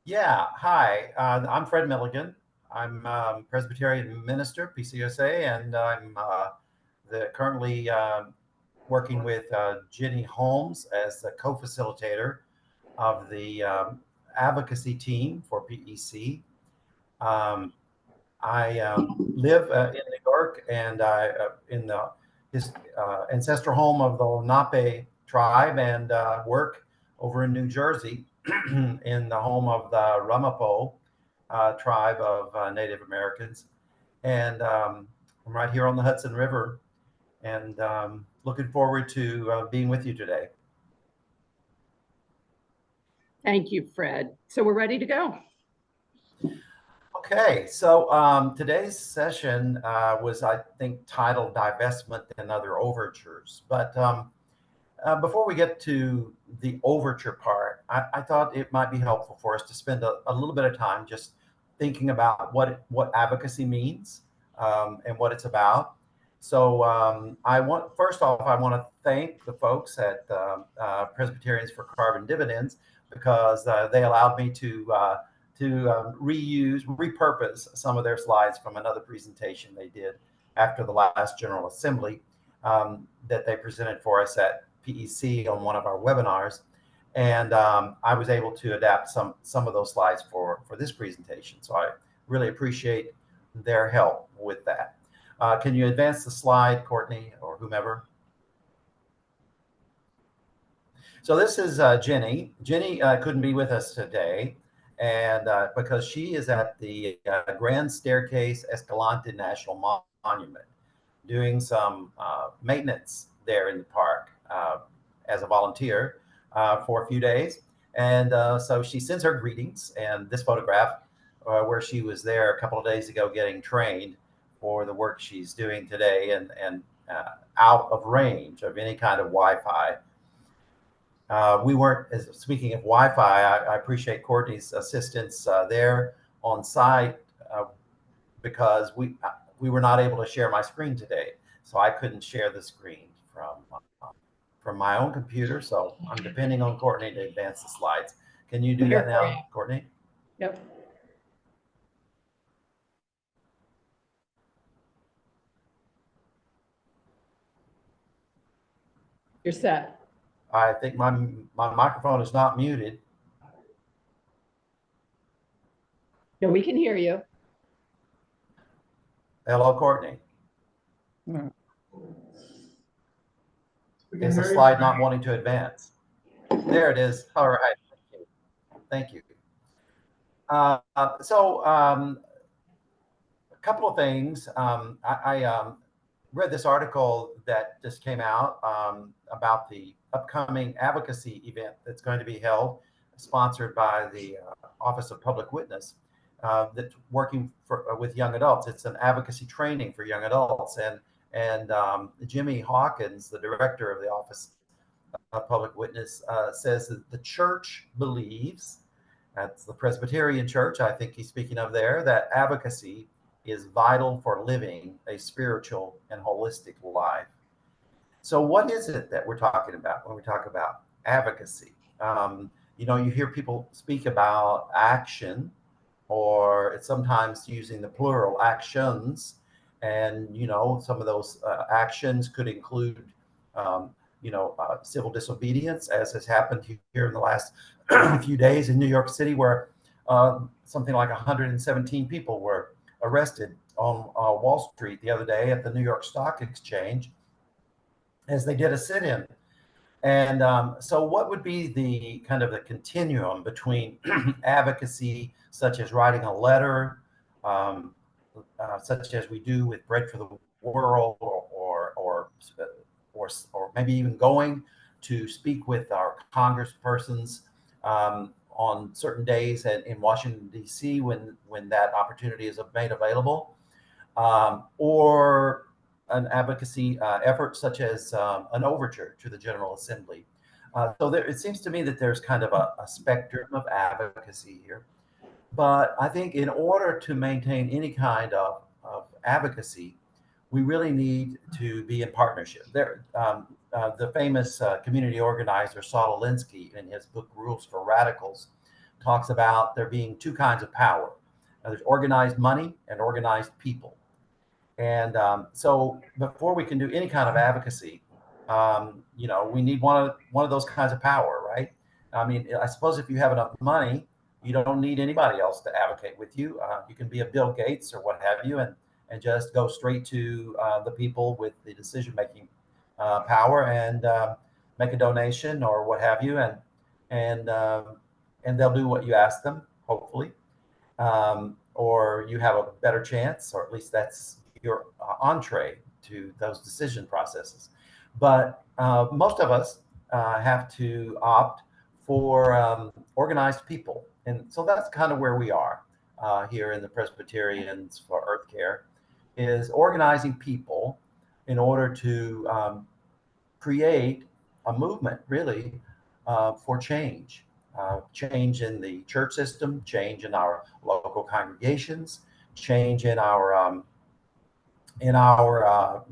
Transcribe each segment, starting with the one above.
Yeah, hi. I'm Fred Milligan. I'm Presbyterian minister, PCUSA, and I'm currently working with Jenny Holmes as the co-facilitator of the advocacy team for PEC. Um, I live in New York, and I in the his ancestral home of the Lenape tribe, and work over in New Jersey in the home of the Ramapo tribe of Native Americans. And I'm right here on the Hudson River, and looking forward to being with you today. Thank you, Fred. So we're ready to go. Okay, so today's session was, I think, titled Divestment and Other Overtures. But before we get to the overture part, I thought it might be helpful for us to spend a little bit of time just thinking about what advocacy means and what it's about. So first off, I want to thank the folks at Presbyterians for Carbon Dividends, because they allowed me to repurpose some of their slides from another presentation they did after the last General Assembly that they presented for us at PEC on one of our webinars. And I was able to adapt some of those slides for this presentation. So I really appreciate their help with that. Can you advance the slide, Courtney, or whomever? So this is Jenny. Jenny couldn't be with us today, and because she is at the Grand Staircase Escalante National Monument doing some maintenance there in the park as a volunteer for a few days. And so she sends her greetings, and this photograph where she was there a couple of days ago getting trained for the work she's doing today, and out of range of any kind of Wi-Fi. We weren't, speaking of Wi-Fi, I appreciate Courtney's assistance there on site because we were not able to share my screen today. So I couldn't share the screen from my own computer. So I'm depending on Courtney to advance the slides. Can you do that now, Courtney? Yep. You're set. I think my microphone is not muted. No, we can hear you. Hello, Courtney. Is the slide not wanting to advance? There it is. All right. Thank you. So a couple of things. I read this article that just came out about the upcoming advocacy event that's going to be held, sponsored by the Office of Public Witness, that's working with young adults. It's an advocacy training for young adults, and Jimmy Hawkins, the director of the Office of Public Witness, says that the church believes, that's the Presbyterian Church, I think he's speaking of there, that advocacy is vital for living a spiritual and holistic life. So what is it that we're talking about when we talk about advocacy? You hear people speak about action, or it's sometimes using the plural, actions. And, some of those actions could include, civil disobedience, as has happened here in the last few days in New York City, where something like 117 people were arrested on Wall Street the other day at the New York Stock Exchange as they did a sit-in. And so what would be the kind of the continuum between advocacy, such as writing a letter, such as we do with Bread for the World, or maybe even going to speak with our congresspersons on certain days in Washington, D.C. when that opportunity is made available, or an advocacy effort such as an overture to the General Assembly. So it seems to me that there's kind of a spectrum of advocacy here. But I think in order to maintain any kind of advocacy, we really need to be in partnership. The famous community organizer Saul Alinsky, in his book Rules for Radicals, talks about there being two kinds of power. Now, there's organized money and organized people. And so before we can do any kind of advocacy, we need one of those kinds of power, right? I mean, I suppose if you have enough money, you don't need anybody else to advocate with you. You can be a Bill Gates or what have you, and just go straight to the people with the decision-making power and make a donation or what have you, and and they'll do what you ask them, hopefully, or you have a better chance, or at least that's your entree to those decision processes. But most of us have to opt for organized people, and so that's kind of where we are here in the Presbyterians for Earth Care, is organizing people in order to create a movement, really, for change. Change in the church system, change in our local congregations, change in our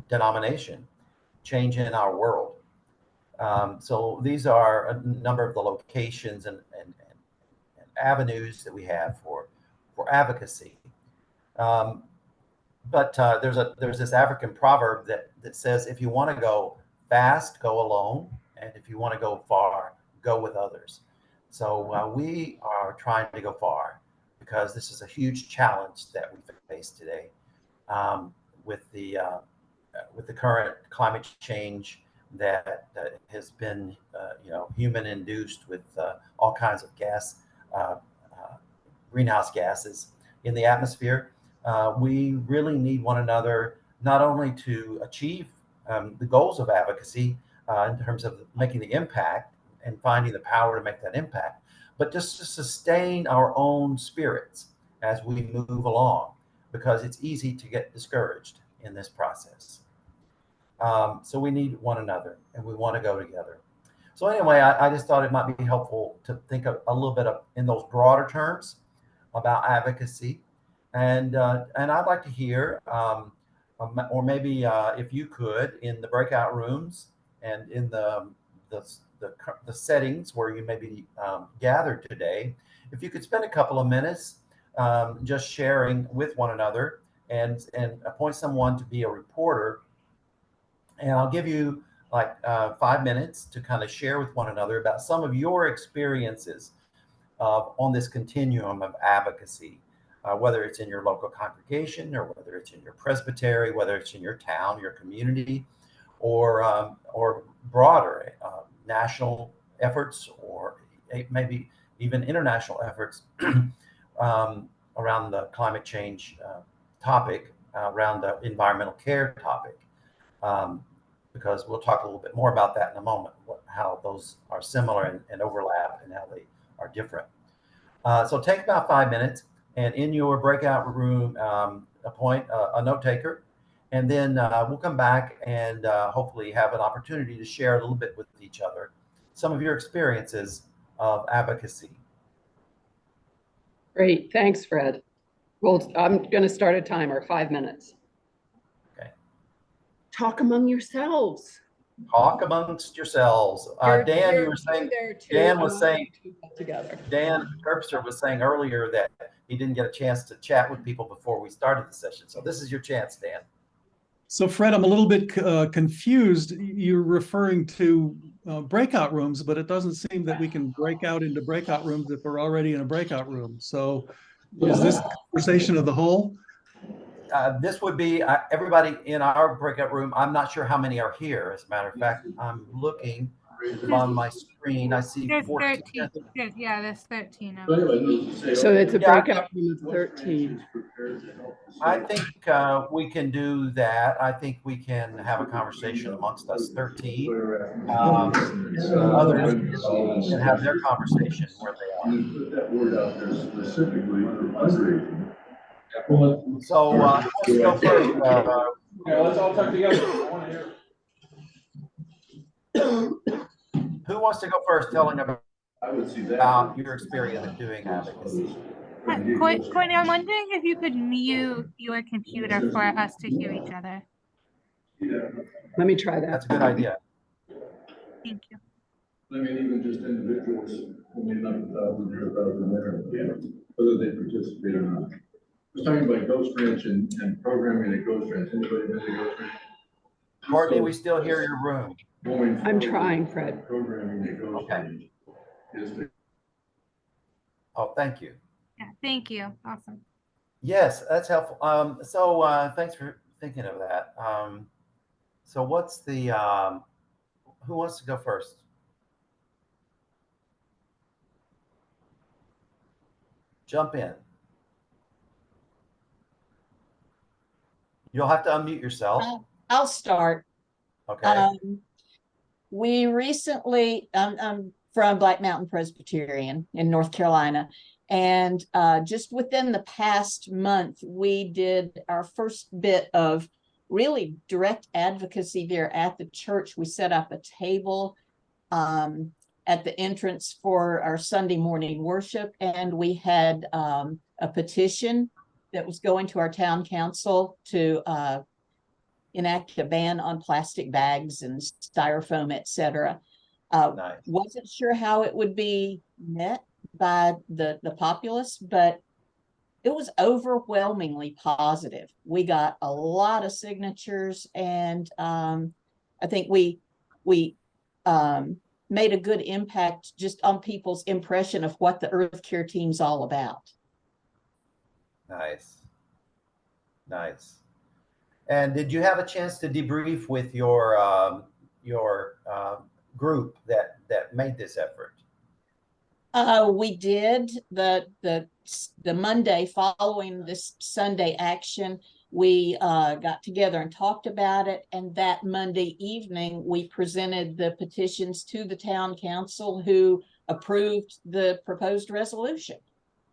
denomination, change in our world. So these are a number of the locations and avenues that we have for advocacy. But there's this African proverb that says, if you want to go fast, go alone, and if you want to go far, go with others. So we are trying to go far because this is a huge challenge that we face today with the current climate change that has been human induced with all kinds of greenhouse gases in the atmosphere. We really need one another, not only to achieve the goals of advocacy in terms of making the impact and finding the power to make that impact, but just to sustain our own spirits as we move along, because it's easy to get discouraged in this process. So we need one another, and we want to go together. So anyway, I just thought it might be helpful to think a little bit in those broader terms about advocacy. And I'd like to hear, or maybe if you could, in the breakout rooms and in the settings where you may be gathered today, if you could spend a couple of minutes just sharing with one another and appoint someone to be a reporter. And I'll give you like 5 minutes to kind of share with one another about some of your experiences on this continuum of advocacy. Whether it's in your local congregation, or whether it's in your presbytery, whether it's in your town, your community, or broader national efforts, or maybe even international efforts around the climate change topic, around the environmental care topic, because we'll talk a little bit more about that in a moment, how those are similar and overlap and how they are different. So take about 5 minutes. And in your breakout room, appoint a note taker, and then we'll come back and hopefully have an opportunity to share a little bit with each other some of your experiences of advocacy. Great, thanks, Fred. Well, I'm going to start a timer, 5 minutes. Okay. Talk among yourselves. Talk amongst yourselves. Dan, you were saying. Dan was saying. Together. Dan Terpster was saying earlier that he didn't get a chance to chat with people before we started the session. So this is your chance, Dan. So Fred, I'm a little bit confused. You're referring to breakout rooms, but it doesn't seem that we can break out into breakout rooms if we're already in a breakout room. So is this the conversation of the whole? This would be everybody in our breakout room. I'm not sure how many are here. As a matter of fact, I'm looking at the bottom of my screen. I see 14. 13. Yeah, there's 13 of them. So it's a breakout room of 13. I think we can do that. I think we can have a conversation amongst us 13. Others can have their conversation where they are. Put that word out there specifically for fundraising. So let's go first. Yeah, let's all talk together. I want to hear. Who wants to go first, telling about your experience of doing advocacy? Courtney, I'm wondering if you could mute your computer for us to hear each other. Let me try that. That's a good idea. Thank you. I mean, even just individuals, when they left 1,000 here, 1,000 there, whether they participate or not. I was talking about Ghost Ranch and programming at Ghost Ranch. Anybody been to Ghost Ranch? Courtney, we still hear your room. I'm trying, Fred. Programming at Ghost Okay. Ranch is to Oh, thank you. Yeah, thank you. Awesome. Yes, that's helpful. Thanks for thinking of that. So what's the, who wants to go first? Jump in. You'll have to unmute yourself. I'll start. Okay. We recently, I'm from Black Mountain Presbyterian in North Carolina, and just within the past month, we did our first bit of really direct advocacy there at the church. We set up a table at the entrance for our Sunday morning worship, and we had a petition that was going to our town council to enact a ban on plastic bags and styrofoam, etc. Nice. Wasn't sure how it would be met by the populace, but it was overwhelmingly positive. We got a lot of signatures, and I think we made a good impact just on people's impression of what the Earth Care team's all about. Nice. Nice. And did you have a chance to debrief with your group that made this effort? We did. The Monday following this Sunday action, we got together and talked about it. And that Monday evening, we presented the petitions to the town council, who approved the proposed resolution.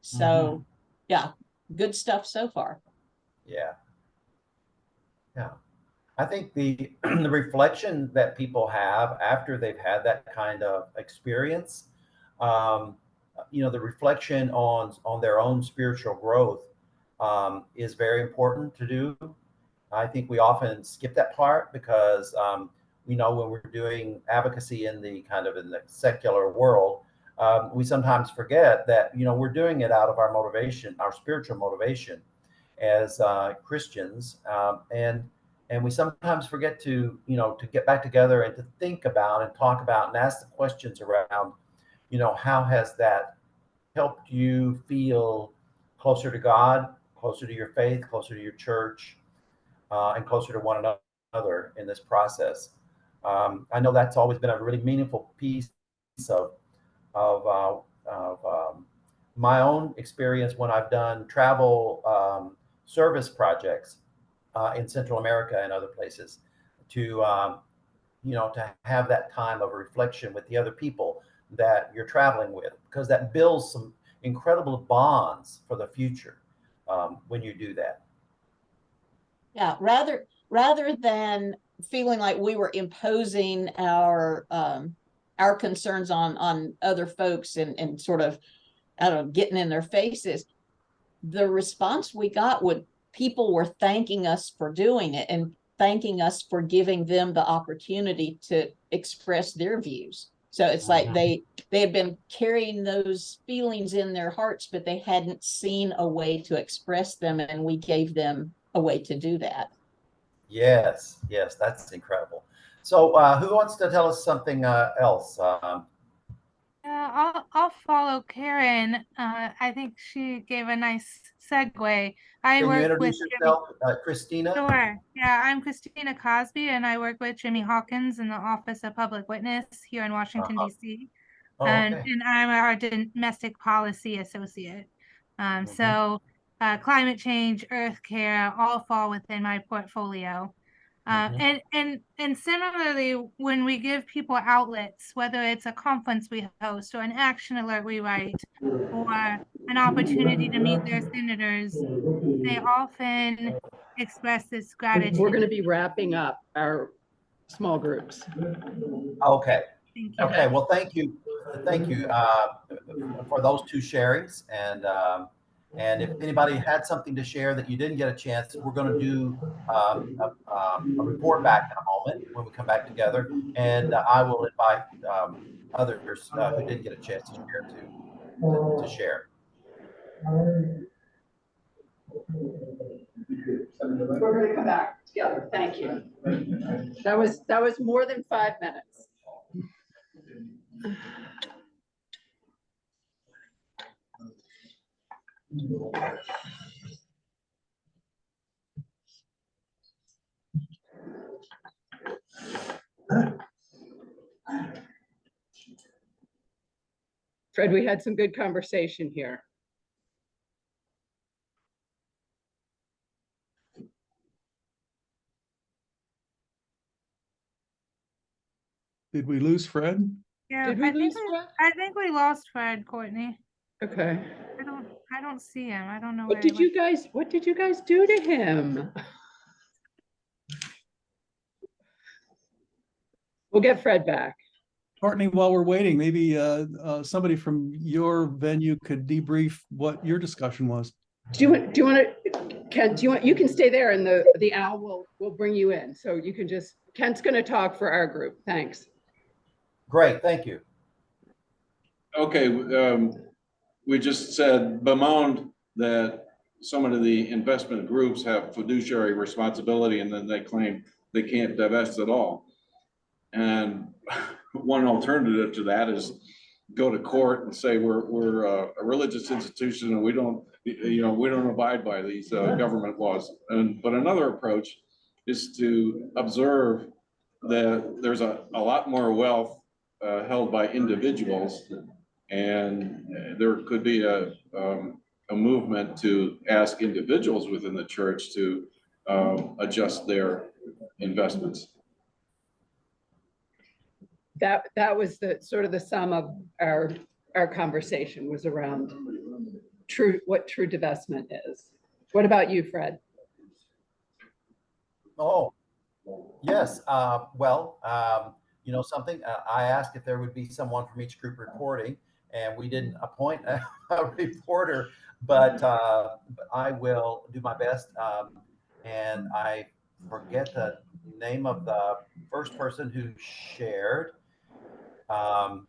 So, yeah, good stuff so far. Yeah. Yeah. I think the the reflection that people have after they've had that kind of experience, the reflection on their own spiritual growth is very important to do. I think we often skip that part because when we're doing advocacy in the secular world, we sometimes forget that we're doing it out of our motivation, our spiritual motivation as Christians, and we sometimes forget to get back together and to think about and talk about and ask the questions around, how has that helped you feel closer to God, closer to your faith, closer to your church, and closer to one another in this process. I know that's always been a really meaningful piece of my own experience when I've done travel service projects in Central America and other places, to have that time of reflection with the other people that you're traveling with, because that builds some incredible bonds for the future when you do that. Yeah, rather than feeling like we were imposing our concerns on other folks and sort of, I don't know, getting in their faces, the response we got would people were thanking us for doing it and thanking us for giving them the opportunity to express their views. So it's like they had been carrying those feelings in their hearts, but they hadn't seen a way to express them, and we gave them a way to do that. Yes, that's incredible. So who wants to tell us something else? I'll follow Karen. I think she gave a nice segue. I Can you work introduce with yourself, Christina? Sure. Yeah, I'm Christina Cosby, and I work with Jimmy Hawkins in the Office of Public Witness here in Washington, D.C. Oh, And okay. I'm our domestic policy associate. So climate change, earth care, all fall within my portfolio. And similarly, when we give people outlets, whether it's a conference we host or an action alert we write or an opportunity to meet their senators, they often express this gratitude. We're going to be wrapping up our small groups. Okay. Thank you. Okay. Well, thank you for those two sharings, and if anybody had something to share that you didn't get a chance, we're going to do a report back in a moment. moment when we come back together, and I will invite others who didn't get a chance to share to share. We're going to come back together. Thank you. That was more than 5 minutes. Fred, we had some good conversation here. Did we lose Fred? Yeah, Did we lose Fred? I think we lost Fred, Courtney. Okay. I don't see him. I don't know What where did you guys do to him? We'll get Fred back. Courtney, while we're waiting, maybe somebody from your venue could debrief what your discussion was. Do you want to, Kent, you can stay there and the owl will bring you in. So you can just, Kent's going to talk for our group. Thanks. Great, thank you. Okay, we just bemoaned that so many of the investment groups have fiduciary responsibility, and then they claim they can't divest at all. And one alternative to that is go to court and say we're a religious institution and we don't abide by these government laws. But another approach is to observe that there's a lot more wealth held by individuals, and there could be a movement to ask individuals within the church to adjust their investments. That was the sort of the sum of our conversation was around what true divestment is. What about you, Fred? Oh, yes. Well, you know something? I asked if there would be someone from each group reporting, and we didn't appoint a reporter, but I will do my best. And I forget the name of the first person who shared. But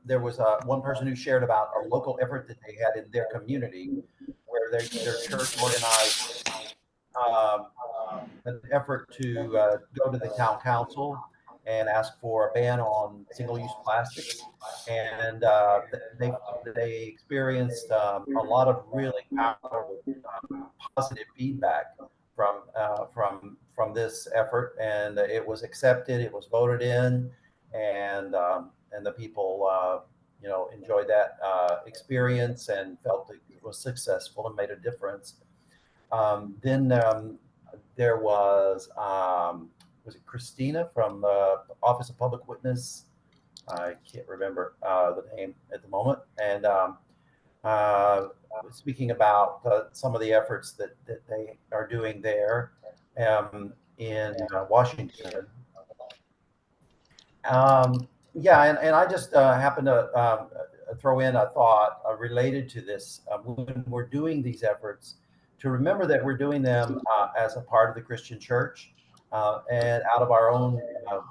there was one person who shared about a local effort that they had in their community, where their church organized an effort to go to the town council and ask for a ban on single-use plastics, and they experienced a lot of really powerful positive feedback from this effort, and it was accepted. It was voted in, and the people enjoyed that experience and felt it was successful and made a difference. Then there was it Christina from the Office of Public Witness? I can't remember the name at the moment. And speaking about some of the efforts that they are doing there in Washington. Yeah, and I just happened to throw in a thought related to this when we're doing these efforts, to remember that we're doing them as a part of the Christian church and out of our own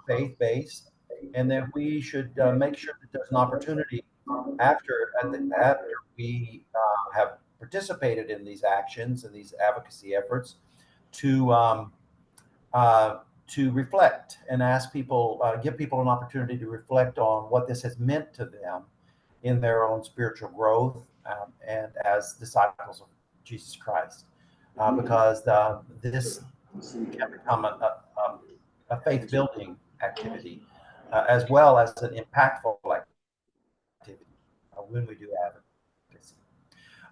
faith base, and that we should make sure that there's an opportunity after we have participated in these actions and these advocacy efforts to reflect and ask people, give people an opportunity to reflect on what this has meant to them in their own spiritual growth and as disciples of Jesus Christ, because this can become a faith-building activity as well as an impactful activity when we do advocacy.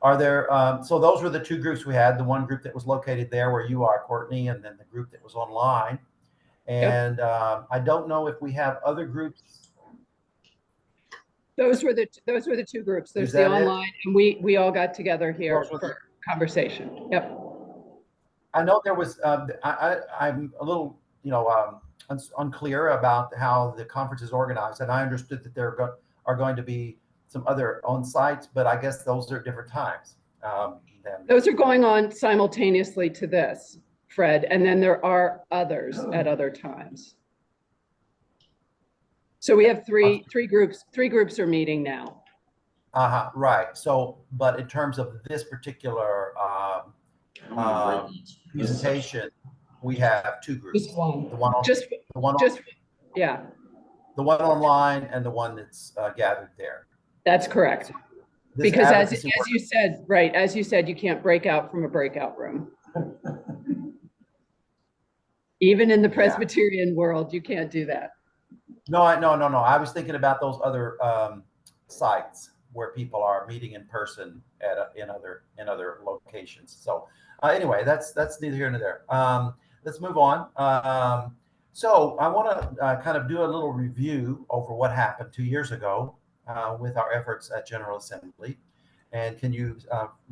Are there, so those were the two groups we had, the one group that was located there where you are, Courtney, and then the group that was online. And I don't know if we have other groups. Those were the two groups. There's the online, and we all got together here for conversation. Yep. I know there was. I'm a little, unclear about how the conference is organized, and I understood that there are going to be some other on sites, but I guess those are different times. Those are going on simultaneously to this. Fred, and then there are others at other times. So we have three groups are meeting now. Right. So, but in terms of this particular presentation, we have two groups. Just one. The one on, Just, the one, just, yeah, the one online and the one that's gathered there. that's correct. This Because as advocacy work- you said, right, as you said, you can't break out from a breakout room. Even in the Presbyterian world, you can't do that. No. I was thinking about those other sites where people are meeting in person in other locations. So anyway, that's neither here nor there. Let's move on. So I want to kind of do a little review over what happened 2 years ago with our efforts at General Assembly. And can you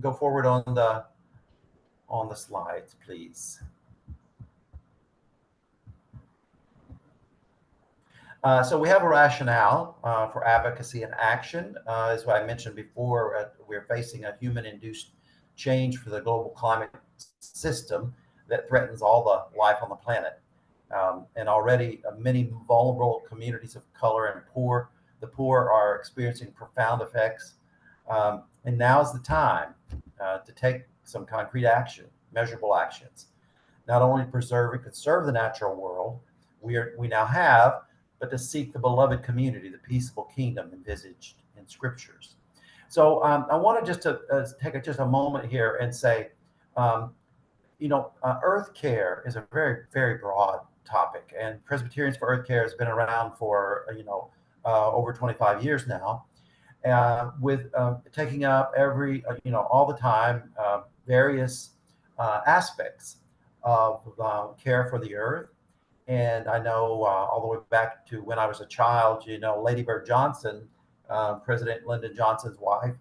go forward on the slides, please? So we have a rationale for advocacy and action. As I mentioned before, we're facing a human-induced change for the global climate system that threatens all the life on the planet. And already many vulnerable communities of color and the poor are experiencing profound effects. And now is the time to take some concrete action, measurable actions, not only preserve and conserve the natural world we now have, but to seek the beloved community, the peaceable kingdom envisaged in scriptures. So I want to just take just a moment here and say, earth care is a very, very broad topic, and Presbyterians for Earth Care has been around for over 25 years now, with taking up all the time various aspects of care for the earth. And I know all the way back to when I was a child, Lady Bird Johnson, President Lyndon Johnson's wife,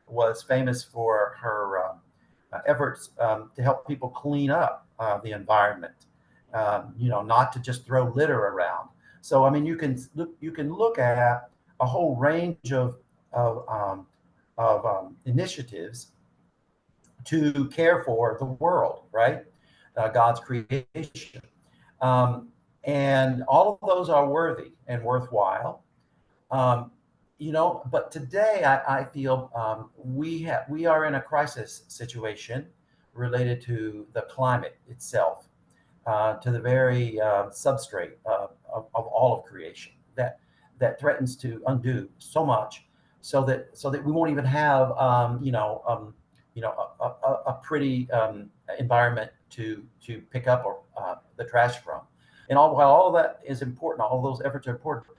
was famous for her efforts to help people clean up the environment, not to just throw litter around. So, I mean, you can look at a whole range of initiatives to care for the world, right? God's creation. And all of those are worthy and worthwhile. But today I feel we are in a crisis situation related to the climate itself, to the very substrate of all of creation that threatens to undo so much, so that we won't even have a pretty environment to pick up the trash from. And while all of that is important, all of those efforts are important,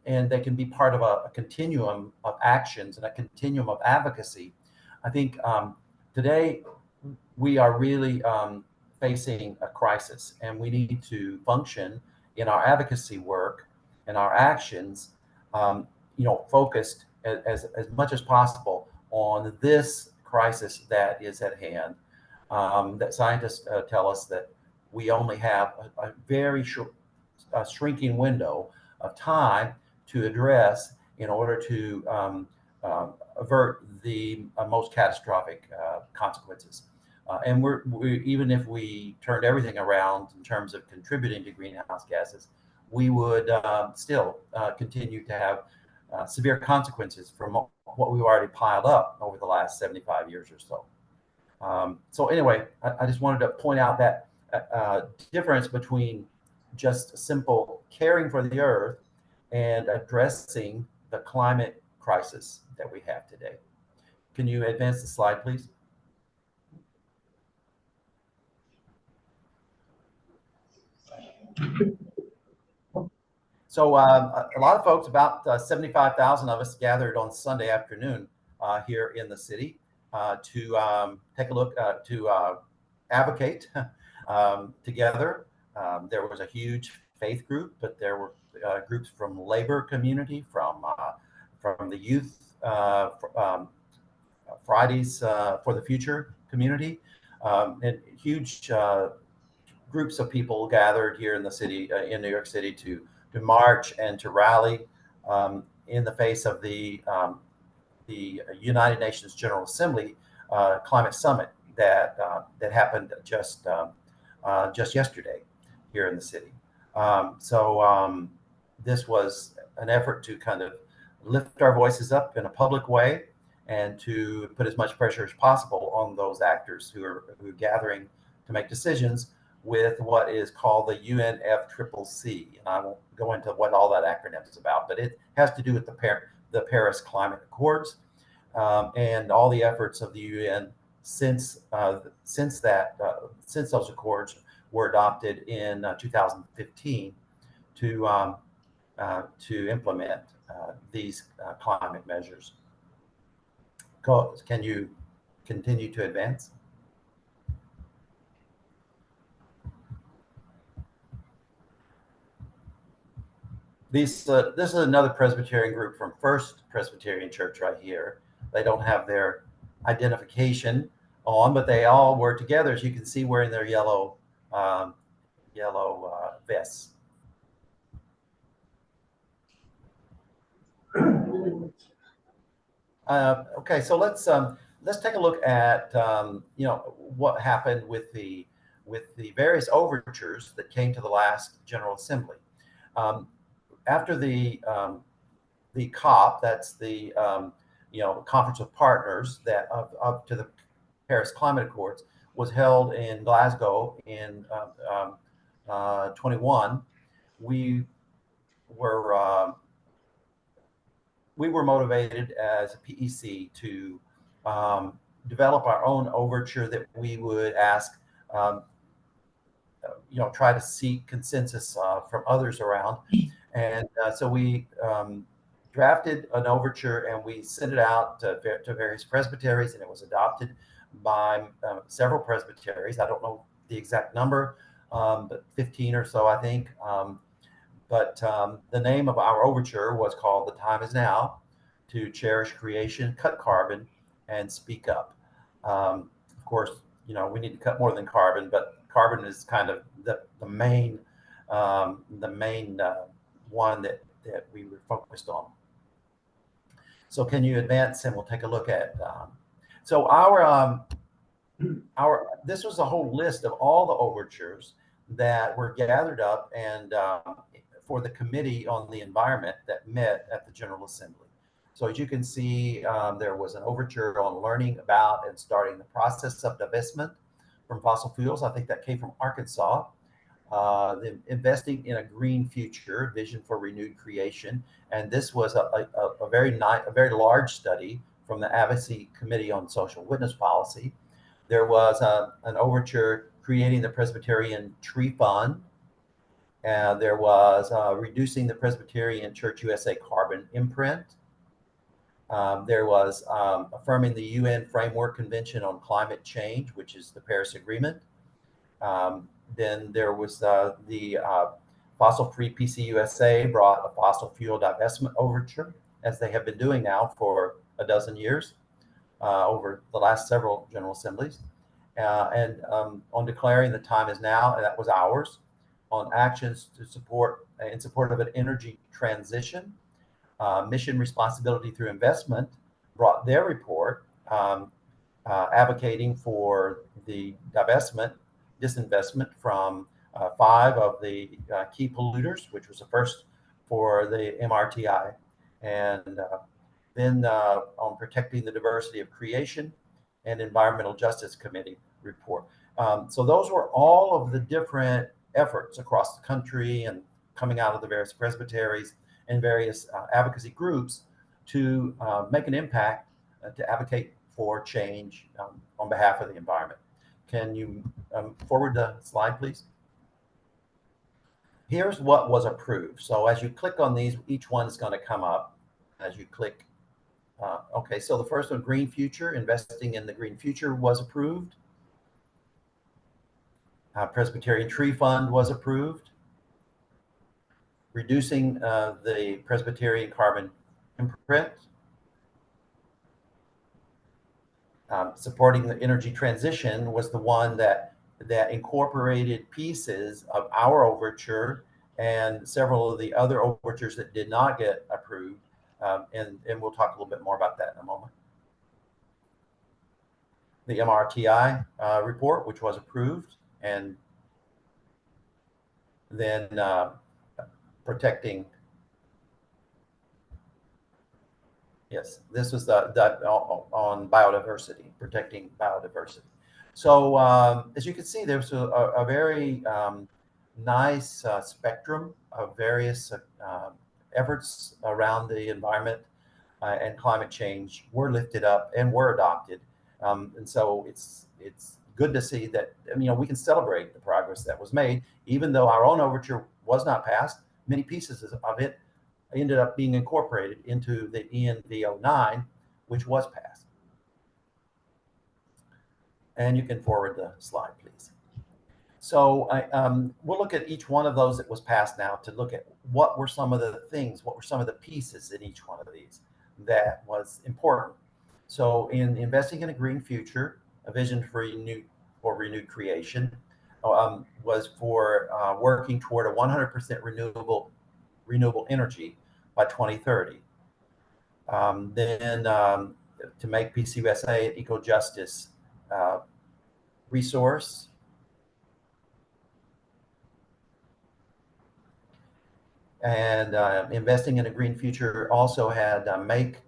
and they can be part of a continuum of actions and a continuum of advocacy. I think today we are really facing a crisis, and we need to function in our advocacy work and our actions, focused as much as possible on this crisis that is at hand. That scientists tell us that we only have a very short, shrinking window of time to address in order to avert the most catastrophic consequences. And we even if we turned everything around in terms of contributing to greenhouse gases, we would still continue to have severe consequences from what we've already piled up over the last 75 years or so. So anyway, I just wanted to point out that difference between just simple caring for the earth and addressing the climate crisis that we have today. Can you advance the slide, please? So a lot of folks, about 75,000 of us, gathered on Sunday afternoon here in the city to take a look, to advocate together. There was a huge faith group, but there were groups from labor community, from the youth Fridays for the Future community, and huge groups of people gathered here in the city, in New York City, to march and to rally in the face of the United Nations General Assembly Climate Summit that happened just just yesterday here in the city. This was an effort to kind of lift our voices up in a public way and to put as much pressure as possible on those actors who are gathering to make decisions with what is called the UNFCCC. And I won't go into what all that acronym is about, but it has to do with the Paris Climate Accords and all the efforts of the UN since those accords were adopted in 2015 to implement these climate measures. Can you continue to advance? This is another Presbyterian group from First Presbyterian Church right here. They don't have their identification on, but they all were together, as you can see, wearing their yellow vests. Okay, so let's take a look at what happened with the various overtures that came to the last General Assembly. After the COP, that's the Conference of Partners that up to the Paris Climate Accords, was held in Glasgow in 21. We were motivated as a PEC to develop our own overture that we would ask, try to seek consensus from others around. And so we drafted an overture and we sent it out to various presbyteries, and it was adopted by several presbyteries. I don't know the exact number, but 15 or so, I think. But the name of our overture was called "The Time Is Now to Cherish Creation, Cut Carbon, and Speak Up." Of course, we need to cut more than carbon, but carbon is kind of the main one that we were focused on. So can you advance, and we'll take a look at. So this was a whole list of all the overtures that were gathered up and for the Committee on the Environment that met at the General Assembly. So as you can see, there was an overture on learning about and starting the process of divestment from fossil fuels. I think that came from Arkansas. The investing in a green future, vision for renewed creation, and this was a very large study from the Advocacy Committee on Social Witness Policy. There was an overture creating the Presbyterian Tree Fund. There was reducing the Presbyterian Church USA carbon imprint. There was affirming the UN Framework Convention on Climate Change, which is the Paris Agreement. Then there was the Fossil-Free PCUSA brought a fossil fuel divestment overture, as they have been doing now for a dozen years over the last several General Assemblies. And on declaring the time is now, and that was ours, on actions in support of an energy transition. Mission Responsibility Through Investment brought their report advocating for the disinvestment from 5 of the key polluters, which was the first for the MRTI, and then on protecting the diversity of creation and Environmental Justice Committee report. So those were all of the different efforts across the country and coming out of the various presbyteries and various advocacy groups to make an impact, to advocate for change on behalf of the environment. Can you forward the slide, please? Here's what was approved. So as you click on these, each one is going to come up as you click. Okay, so the first one, Green Future, investing in the green future, was approved. Presbyterian Tree Fund was approved. Reducing the Presbyterian carbon imprint. Supporting the energy transition was the one that incorporated pieces of our overture and several of the other overtures that did not get approved. And we'll talk a little bit more about that in a moment. The MRTI report, which was approved, and then protecting. Yes, this was on biodiversity, protecting biodiversity. So as you can see, there's a very nice spectrum of various efforts around the environment and climate change were lifted up and were adopted. And so it's good to see that, we can celebrate the progress that was made, even though our own overture was not passed. Many pieces of it ended up being incorporated into the ENV09, which was passed. And you can forward the slide, please. So we'll look at each one of those that was passed now to look at what were some of the things, what were some of the pieces in each one of these that was important. So in investing in a green future, a vision for renewed creation was for working toward a 100% renewable energy by 2030. Then to make PCUSA an eco-justice resource. And investing in a green future also had make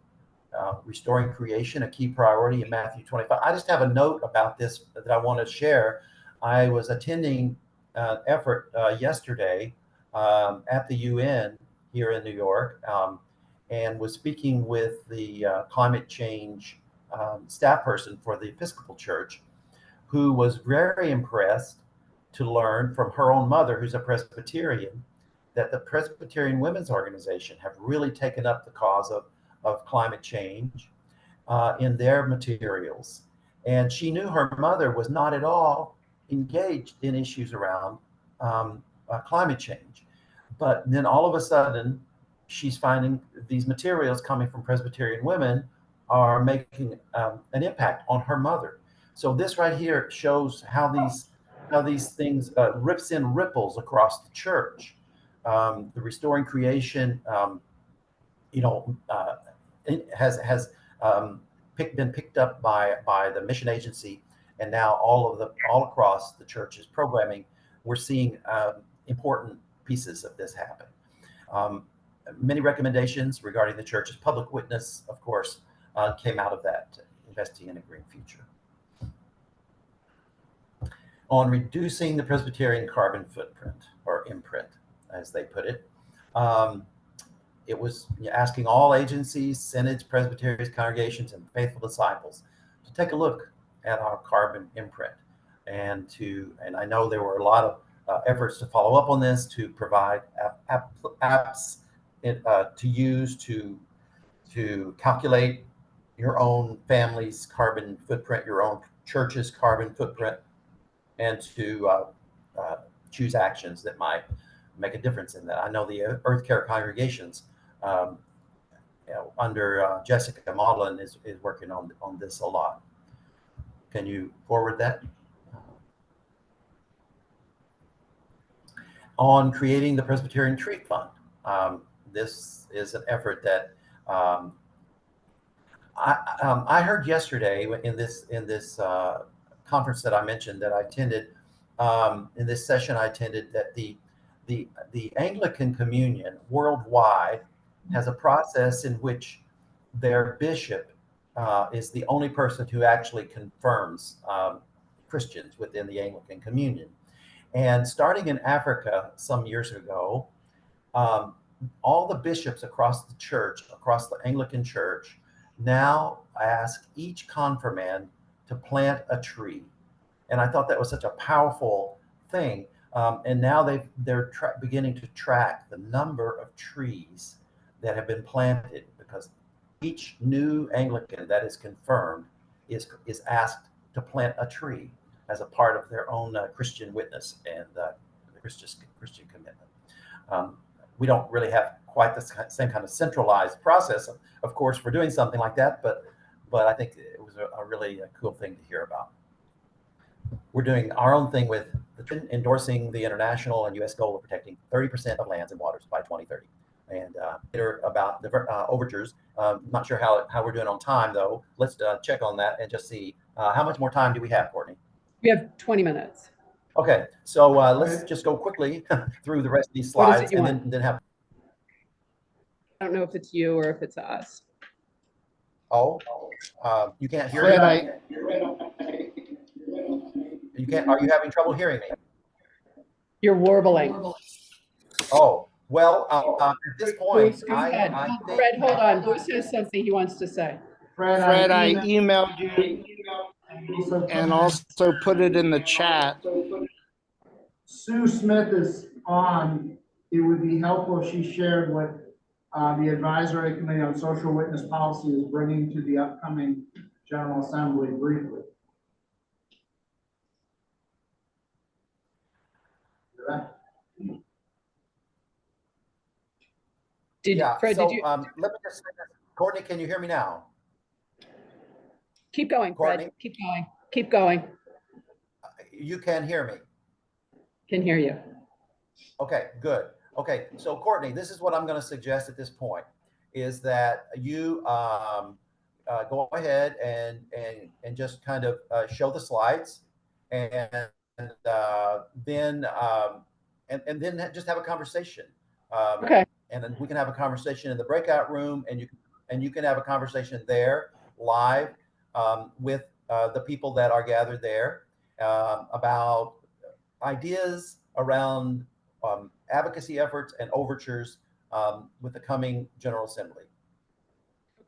restoring creation a key priority in Matthew 25. I just have a note about this that I want to share. I was attending an effort yesterday at the UN here in New York and was speaking with the climate change staff person for the Episcopal Church, who was very impressed to learn from her own mother, who's a Presbyterian, that the Presbyterian Women's Organization have really taken up the cause of climate change in their materials. And she knew her mother was not at all engaged in issues around climate change. But then all of a sudden, she's finding these materials coming from Presbyterian women are making an impact on her mother. So this right here shows how these things rips in ripples across the church. The restoring creation, has been picked up by the mission agency, and now all across the church's programming, we're seeing important pieces of this happen. Many recommendations regarding the church's public witness, of course, came out of that, investing in a green future. On reducing the Presbyterian carbon footprint, or imprint, as they put it. It was asking all agencies, synods, presbyteries, congregations, and faithful disciples to take a look at our carbon imprint. And I know there were a lot of efforts to follow up on this, to provide apps to use to calculate your own family's carbon footprint, your own church's carbon footprint, and to choose actions that might make a difference in that. I know the Earth Care congregations under Jessica Maudlin is working on this a lot. Can you forward that? On creating the Presbyterian Tree Fund. This is an effort that I heard yesterday in this conference that I mentioned that I attended. In this session I attended, that the Anglican Communion worldwide has a process in which their bishop is the only person who actually confirms Christians within the Anglican Communion. And starting in Africa some years ago, all the bishops across the church, across the Anglican Church, now ask each confirmand to plant a tree. And I thought that was such a powerful thing. And now they're beginning to track the number of trees that have been planted, because each new Anglican that is confirmed is asked to plant a tree as a part of their own Christian witness and the Christian commitment. We don't really have quite the same kind of centralized process, of course, for doing something like that, but I think it was a really cool thing to hear about. We're doing our own thing with endorsing the international and U.S. goal of protecting 30% of lands and waters by 2030. And later about the overtures. Not sure how we're doing on time, though. Let's check on that and just see how much more time do we have, Courtney? We have 20 minutes. Okay, so let's just go quickly through the rest of these What is it slides you and want? then have, I don't know if it's you or if it's us. you can't hear Fred, me? You can't, are you having trouble hearing me? You're warbling. Oh, well, at this point, Bruce, go ahead. I think. Fred, hold on. Bruce has something he wants to say. Fred, I emailed you and also put it in the chat. Sue Smith is on. It would be helpful if she shared what the Advisory Committee on Social Witness Policy is bringing to the upcoming General Assembly briefly. Fred, so did you let me just say this. Courtney, can you hear me now? keep going, Courtney? Fred? Keep going. Keep going. You can hear me. Can hear you. Okay, good. Okay, so Courtney, this is what I'm going to suggest at this point is that you go ahead and just kind of show the slides and then just have a conversation. Okay. And then we can have a conversation in the breakout room, and you can have a conversation there live with the people that are gathered there about ideas around advocacy efforts and overtures with the coming General Assembly.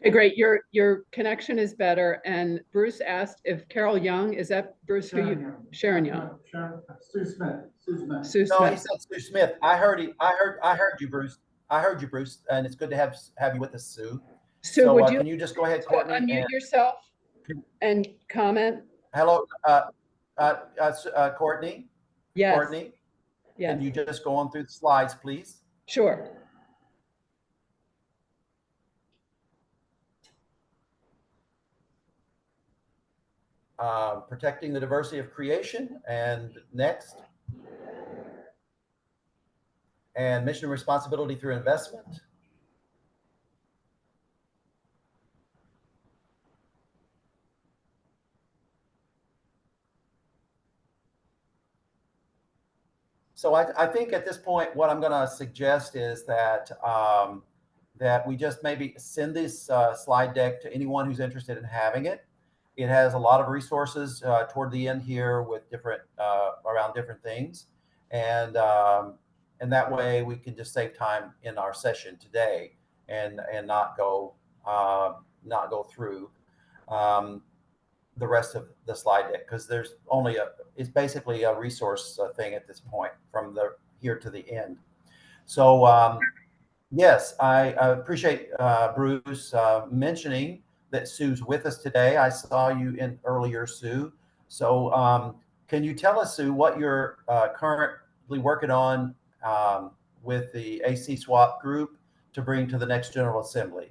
Okay, great. Your connection is better. And Bruce asked if Carol Young, is that Bruce who you? Sharon Young. Sue Smith. Sue Smith. Sue No, he Smith. said Sue Smith. I heard you, Bruce. I heard you, Bruce, and it's good to have you with us, Sue. Sue, So would you can you just go ahead, Courtney? unmute yourself and comment? Hello, Courtney. Yes. Courtney, Yes. can you just go on through the slides, please? Sure. Protecting the diversity of creation, and next. And mission and responsibility through investment. So I think at this point, what I'm going to suggest is that that we just maybe send this slide deck to anyone who's interested in having it. It has a lot of resources toward the end here with different around different things, and that way we can just save time in our session today and not go through the rest of the slide deck, because there's only it's basically a resource thing at this point from the here to the end. So yes, I appreciate Bruce mentioning that Sue's with us today. I saw you in earlier, Sue. So can you tell us, Sue, what you're currently working on with the AC swap group to bring to the next General Assembly?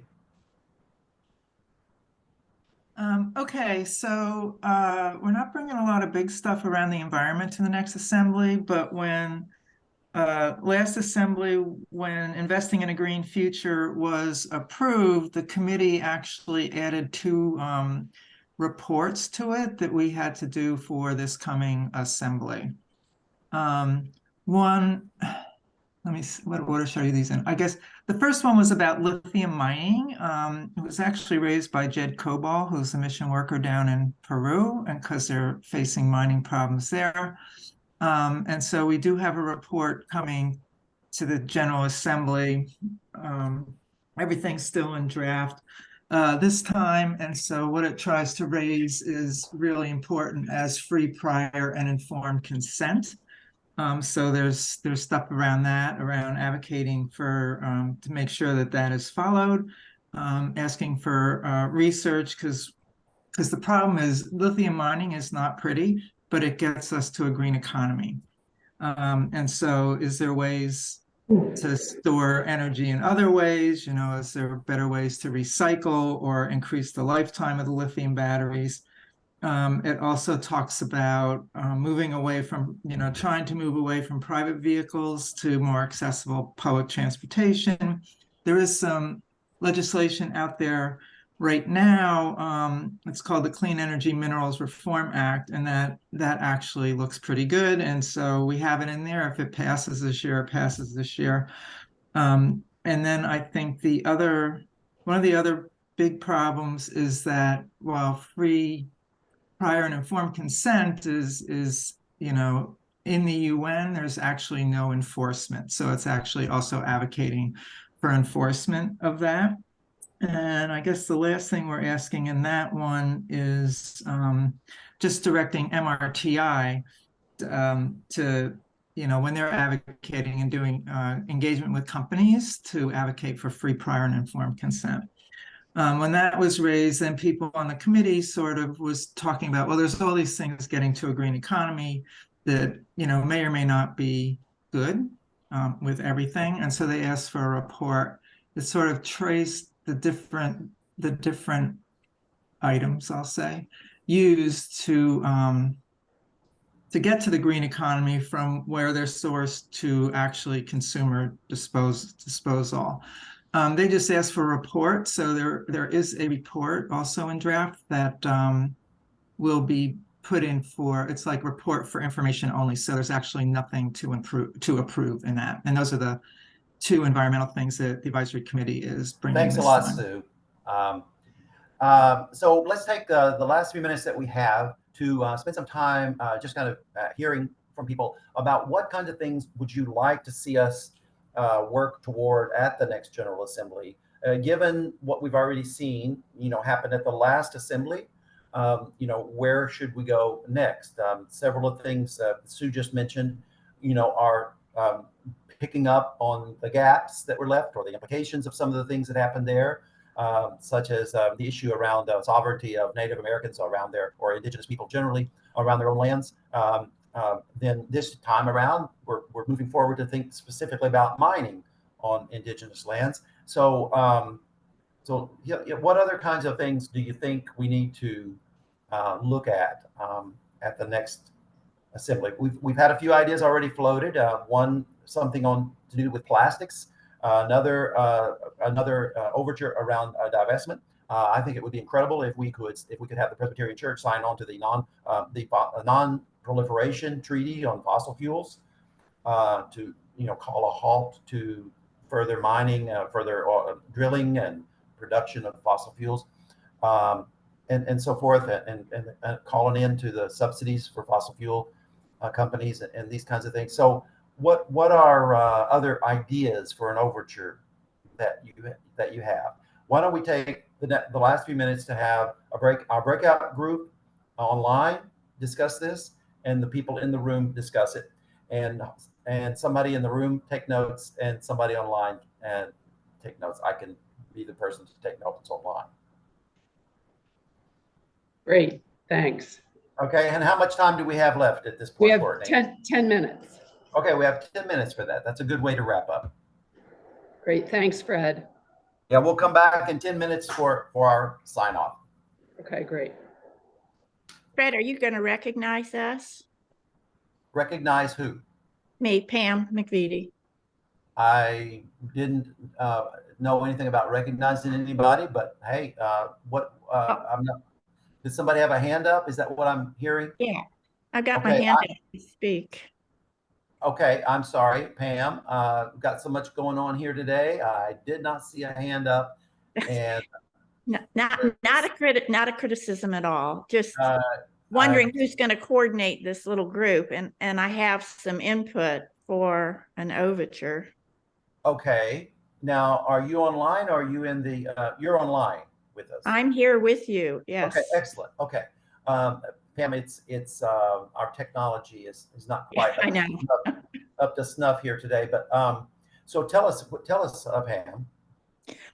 Okay, so we're not bringing a lot of big stuff around the environment to the next assembly, but when last assembly, when investing in a green future was approved, the committee actually added 2 reports to it that we had to do for this coming assembly. One, let me see, what order should I show you these in? I guess the first one was about lithium mining. It was actually raised by Jed Cobal, who's a mission worker down in Peru, and because they're facing mining problems there. And so we do have a report coming to the General Assembly. Everything's still in draft this time. And so what it tries to raise is really important as free, prior, and informed consent. So there's stuff around that, around advocating for to make sure that that is followed, asking for research, because the problem is lithium mining is not pretty, but it gets us to a green economy. And so is there ways to store energy in other ways? You know, is there better ways to recycle or increase the lifetime of the lithium batteries? It also talks about moving away from, trying to move away from private vehicles to more accessible public transportation. There is some legislation out there right now, it's called the Clean Energy Minerals Reform Act, and that actually looks pretty good. And so we have it in there. If it passes this year, it passes this year. And then I think one of the other big problems is that while free, prior, and informed consent is in the UN, there's actually no enforcement. So it's actually also advocating for enforcement of that. And I guess the last thing we're asking in that one is just directing MRTI to, when they're advocating and doing engagement with companies, to advocate for free, prior, and informed consent. When that was raised, then people on the committee sort of was talking about, well, there's all these things getting to a green economy that, may or may not be good with everything. And so they asked for a report that sort of traced the different items, I'll say, used to get to the green economy from where they're sourced to actually consumer disposal. They just asked for a report. So there is a report also in draft that will be put in for, it's like report for information only. So there's actually nothing to approve in that. And those are the two environmental things that the advisory committee is bringing. Thanks a lot, Sue. So let's take the last few minutes that we have to spend some time just kind of hearing from people about what kinds of things would you like to see us work toward at the next General Assembly, given what we've already seen, happen at the last Assembly. Where should we go next? Several of the things Sue just mentioned, are picking up on the gaps that were left or the implications of some of the things that happened there, such as the issue around sovereignty of Native Americans around or indigenous people generally around their own lands. Then this time around, we're moving forward to think specifically about mining on indigenous lands. So, what other kinds of things do you think we need to look at the next Assembly? We've had a few ideas already floated. One, something to do with plastics. Another overture around divestment. I think it would be incredible if we could have the Presbyterian Church sign on to the non-proliferation treaty on fossil fuels, to call a halt to further mining, further drilling and production of fossil fuels, and so forth, and calling in to the subsidies for fossil fuel companies and these kinds of things. So what are other ideas for an overture that you have? Why don't we take the last few minutes to have our breakout group online discuss this, and the people in the room discuss it, and somebody in the room take notes, and somebody online and take notes. I can be the person to take notes online. Great, thanks. Okay, and how much time do we have left at this point? We have Courtney? 10 minutes. Okay, we have 10 minutes for that. That's a good way to wrap up. Great, thanks, Fred. Yeah, we'll come back in 10 minutes for our sign off. Okay, great. Fred, are you going to recognize us? Recognize who? Me, Pam McVitie. I didn't know anything about recognizing anybody, but hey, I'm not. Did somebody have a hand up? Is that what I'm hearing? Yeah, I got my hand up to speak. Okay, I'm sorry, Pam. Got so much going on here today. I did not see a hand up, and not a criticism at all. Just wondering who's going to coordinate this little group, and I have some input for an overture. Okay. Now, are you online, or are you in the? You're online with us. I'm here with you. Yes. Okay, excellent. Okay, Pam, it's our technology is not quite up to snuff here today, but so tell us, Pam.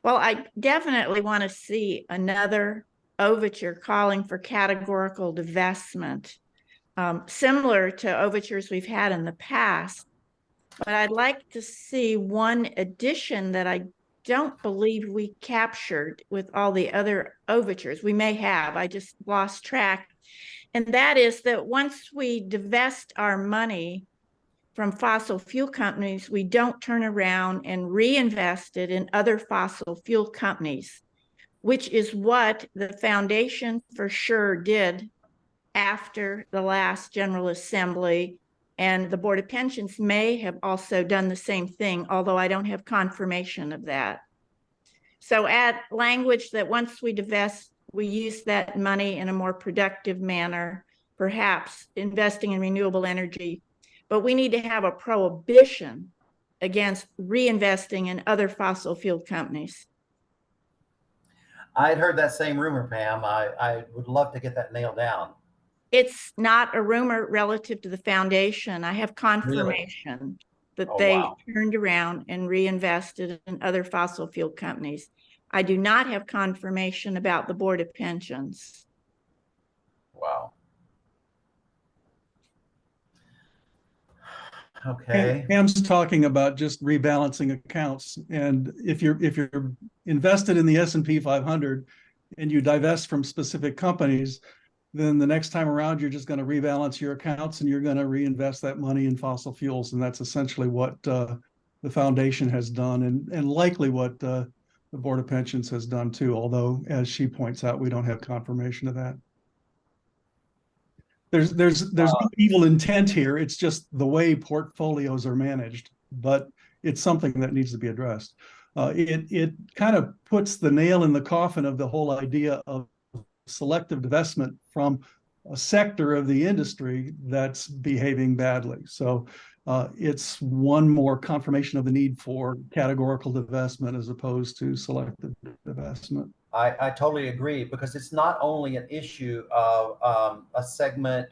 Well, I definitely want to see another overture calling for categorical divestment, similar to overtures we've had in the past. But I'd like to see one addition that I don't believe we captured with all the other overtures. We may have, I just lost track. And that is that once we divest our money from fossil fuel companies, we don't turn around and reinvest it in other fossil fuel companies. which is what the foundation for sure did after the last General Assembly. And the Board of Pensions may have also done the same thing, although I don't have confirmation of that. So add language that once we divest, we use that money in a more productive manner, perhaps investing in renewable energy. But we need to have a prohibition against reinvesting in other fossil fuel companies. I had heard that same rumor, Pam. I would love to get that nailed down. It's not a rumor relative to the foundation. I have confirmation that they turned around and reinvested in other fossil fuel companies. I do not have confirmation about the Board of Pensions. Wow. Okay. Pam's talking about just rebalancing accounts, and if you're invested in the S&P 500 and you divest from specific companies, then the next time around you're just going to rebalance your accounts and you're going to reinvest that money in fossil fuels, and that's essentially what the foundation has done, and likely what the Board of Pensions has done too. Although, as she points out, we don't have confirmation of that. There's no evil intent here. It's just the way portfolios are managed, but it's something that needs to be addressed. It kind of puts the nail in the coffin of the whole idea of selective divestment from a sector of the industry that's behaving badly. So it's one more confirmation of the need for categorical divestment as opposed to selective divestment. I totally agree, because it's not only an issue of a segment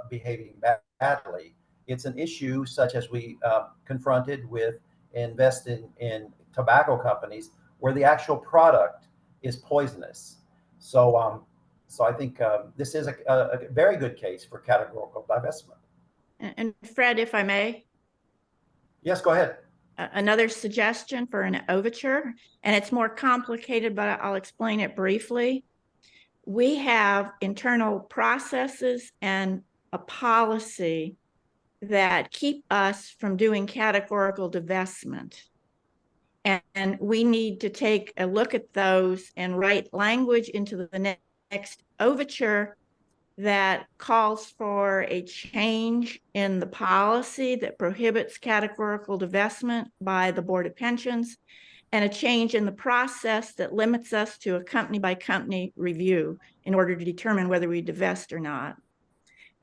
behaving badly. It's an issue such as we confronted with investing in tobacco companies where the actual product is poisonous. So I think this is a very good case for categorical divestment. And Fred, if I may. Yes, go ahead. Another suggestion for an overture, and it's more complicated, but I'll explain it briefly. We have internal processes and a policy that keep us from doing categorical divestment. And we need to take a look at those and write language into the next overture that calls for a change in the policy that prohibits categorical divestment by the Board of Pensions, and a change in the process that limits us to a company by company review in order to determine whether we divest or not.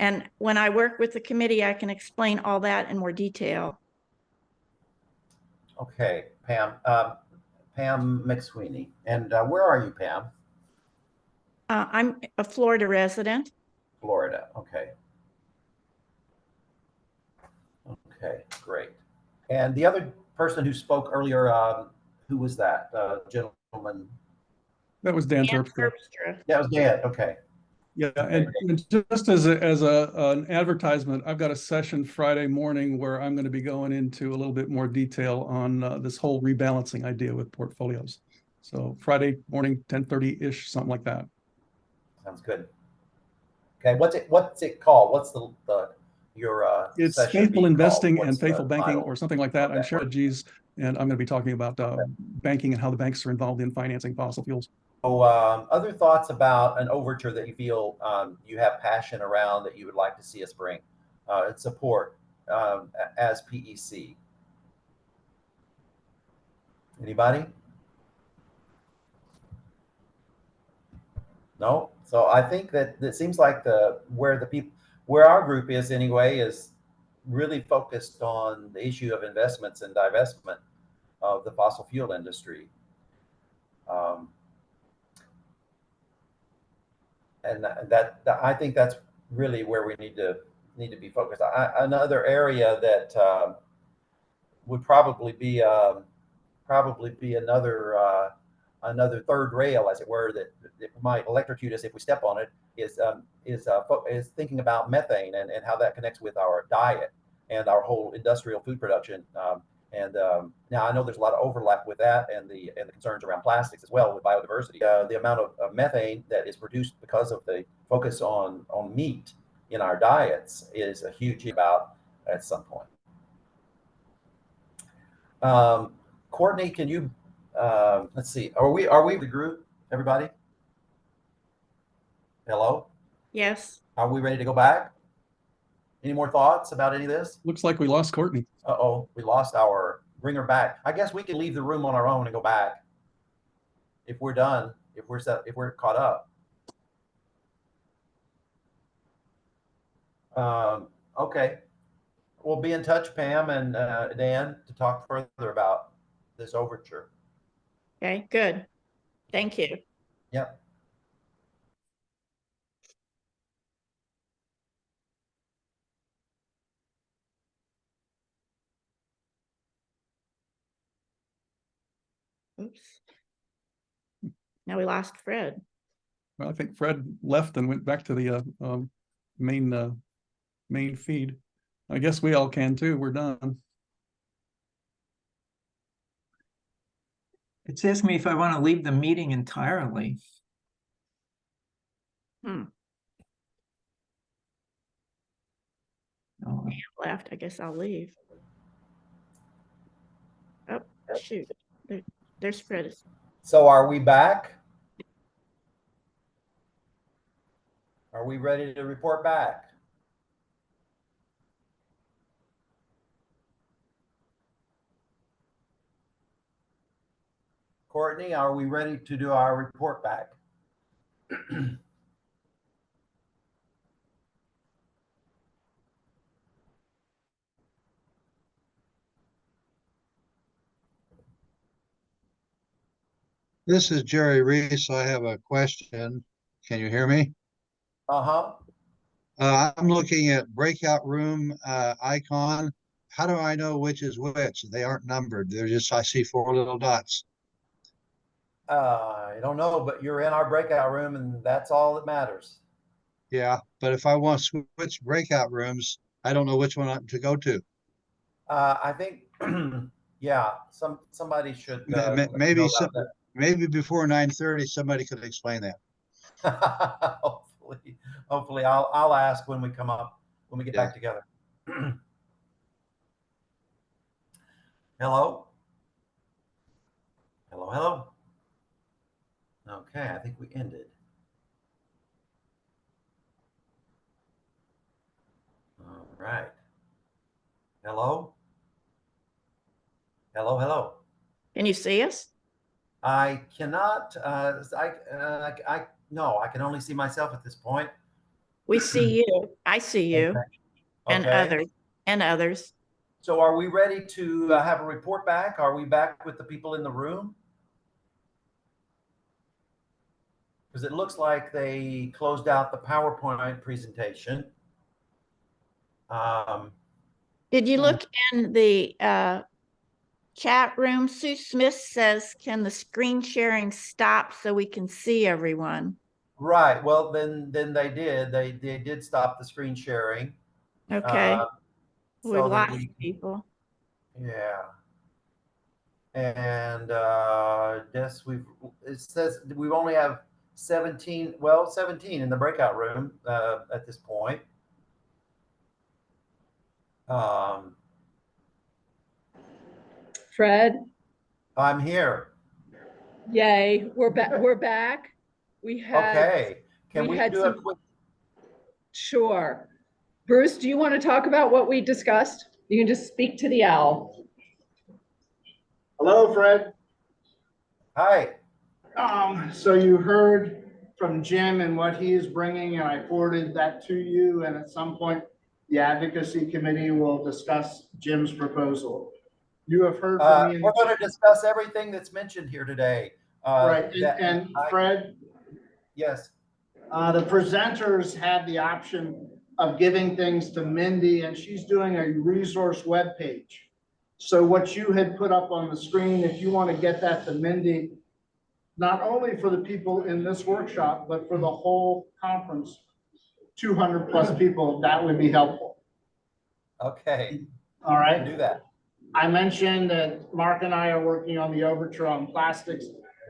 And when I work with the committee, I can explain all that in more detail. Okay, Pam. Pam McSweeney. And where are you, Pam? I'm a Florida resident. Florida. Okay. Okay, great. And the other person who spoke earlier, who was that gentleman? That was Dan Terpstra. That was Dan. Okay. Yeah, and just as an advertisement, I've got a session Friday morning where I'm going to be going into a little bit more detail on this whole rebalancing idea with portfolios. So Friday morning, 10:30-ish, something like that. Sounds good. Okay, what's it called? What's your it's session Faithful Investing called? and Faithful Banking or something like that. I'm sure G's, and I'm going to be talking about banking and how the banks are involved in financing fossil fuels. So, other thoughts about an overture that you feel you have passion around that you would like to see us bring and support as PEC? Anybody? No. So I think that it seems like where our group is anyway is really focused on the issue of investments and divestment of the fossil fuel industry. And that I think that's really where we need to be focused. Another area that would probably be another third rail, as it were, that might electrocute us if we step on it, is thinking about methane and how that connects with our diet and our whole industrial food production. Now I know there's a lot of overlap with that and the concerns around plastics as well with biodiversity. The amount of methane that is produced because of the focus on meat in our diets is a huge about at some point. Courtney, can you let's see, are we the group? Everybody? Hello? Yes. Are we ready to go back? Any more thoughts about any of this? Looks like we lost Courtney. Uh-oh, we lost our, bring her back. I guess we can leave the room on our own and go back. If we're done, if we're caught up. Okay. We'll be in touch, Pam and Dan, to talk further about this overture. Okay, good. Thank you. Yep. Oops. Now we lost Fred. Well, I think Fred left and went back to the main feed. I guess we all can too. We're done. It's asking me if I want to leave the meeting entirely. Hmm. Oh, Left. I guess I'll leave. Oh, shoot. There's Fred. So are we back? Are we ready to report back? Courtney, are we ready to do our report back? This is Jerry Reese. I have a question. Can you hear me? Uh-huh. I'm looking at breakout room icon. How do I know which is which? They aren't numbered. They're just, I see 4 little dots. I don't know, but you're in our breakout room and that's all that matters. Yeah, but if I want to switch breakout rooms, I don't know which one to go to. I think, yeah, somebody should Maybe know about that. maybe before 9:30, somebody could explain that. Hopefully I'll ask when we come up, when we get back together. Hello? Hello, hello. Okay, I think we ended. All right. Hello? Hello, hello. Can you see us? I cannot, no, I can only see myself at this point. We see you. I see you. And Okay. others. So are we ready to have a report back? Are we back with the people in the room? Because it looks like they closed out the PowerPoint presentation. Did you look in the chat room? Sue Smith says, can the screen sharing stop so we can see everyone? Right. Well, then they did. They did stop the screen sharing. Okay. We've So that lost people. Yeah. And yes, it says we only have 17 in the breakout room at this point. Fred? I'm here. Yay, we're back. We had. Okay. Can we do a quick? Sure. Bruce, do you want to talk about what we discussed? You can just speak to the owl. Hello, Fred. Hi. So you heard from Jim and what he is bringing, and I forwarded that to you. And at some point, the advocacy committee will discuss Jim's proposal. You have heard from me. We're going to discuss everything that's mentioned here today. Right. And Fred? Yes. The presenters had the option of giving things to Mindy, and she's doing a resource webpage. So what you had put up on the screen, if you want to get that to Mindy, not only for the people in this workshop, but for the whole conference, 200 plus people, that would be helpful. Okay. All right. Do that. I mentioned that Mark and I are working on the overture on plastics,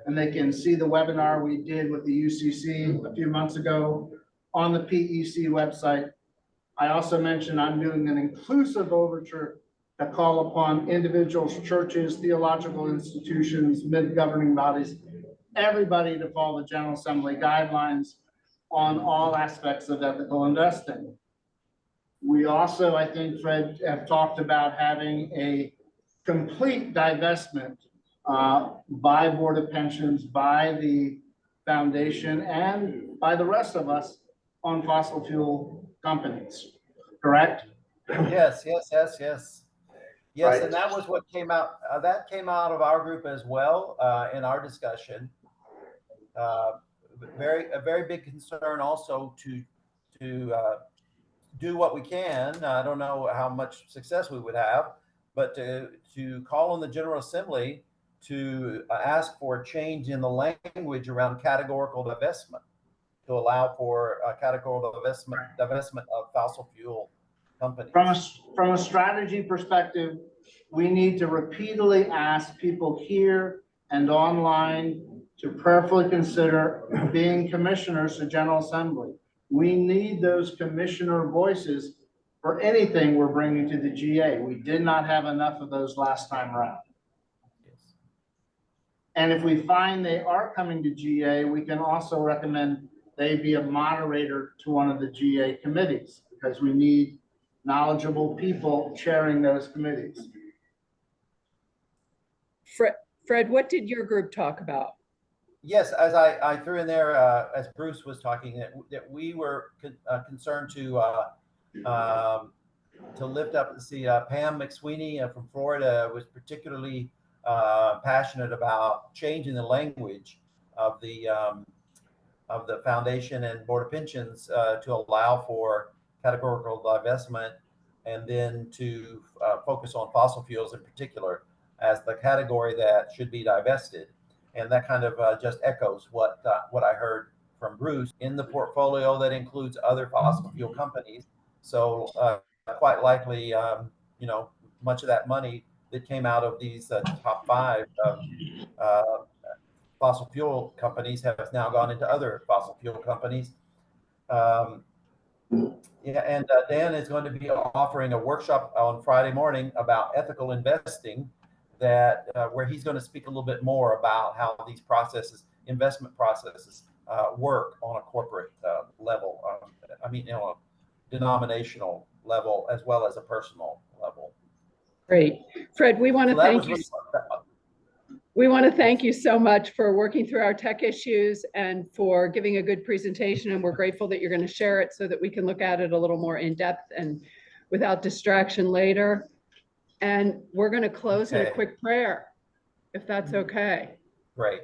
and they can see the webinar we did with the UCC a few months ago on the PEC website. I also mentioned I'm doing an inclusive overture to call upon individuals, churches, theological institutions, mid-governing bodies, everybody to follow the General Assembly guidelines on all aspects of ethical investing. We also, I think, Fred, have talked about having a complete divestment by Board of Pensions, by the foundation, and by the rest of us on fossil fuel companies, correct? Yes, yes, yes, yes. Yes, Right. and that was what came out, that came out of our group as well, in our discussion. A very big concern also to do what we can. I don't know how much success we would have, but to call on the General Assembly to ask for a change in the language around categorical divestment, to allow for categorical divestment of fossil fuel companies. From a strategy perspective, we need to repeatedly ask people here and online to prayerfully consider being commissioners to General Assembly. We need those commissioner voices for anything we're bringing to the GA. We did not have enough of those last time around. Yes. And if we find they are coming to GA, we can also recommend they be a moderator to one of the GA committees, because we need knowledgeable people chairing those committees. Fred, what did your group talk about? Yes, as I threw in there, as Bruce was talking, that we were concerned to lift up, see, Pam McSweeney from Florida was particularly passionate about changing the language of the foundation and Board of Pensions to allow for categorical divestment, and then to focus on fossil fuels in particular as the category that should be divested. And that kind of just echoes what I heard from Bruce. In the portfolio that includes other fossil fuel companies. So quite likely, you know, much of that money that came out of these top 5 fossil fuel companies has now gone into other fossil fuel companies. Yeah, and Dan is going to be offering a workshop on Friday morning about ethical investing, that where he's going to speak a little bit more about how these processes, investment processes, work on a corporate level. I mean, you know, a denominational level as well as a personal level. Great, Fred. We want to thank you. We want to thank you so much for working through our tech issues and for giving a good presentation. And we're grateful that you're going to share it so that we can look at it a little more in depth and without distraction later. And we're going to close in a quick prayer, if that's okay. Great.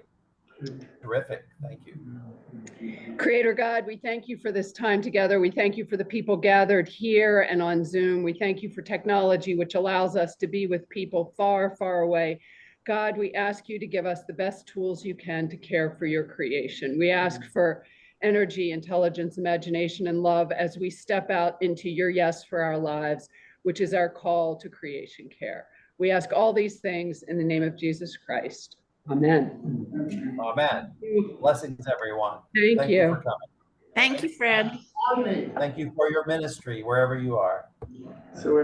Terrific. Thank you. Creator God, we thank you for this time together. We thank you for the people gathered here and on Zoom. We thank you for technology, which allows us to be with people far, far away. God, we ask you to give us the best tools you can to care for your creation. We ask for energy, intelligence, imagination, and love as we step out into your yes for our lives, which is our call to creation care. We ask all these things in the name of Jesus Christ. Amen. Amen. Blessings, everyone. Thank you for coming. Thank you, Fred. Thank you for your ministry, wherever you are. So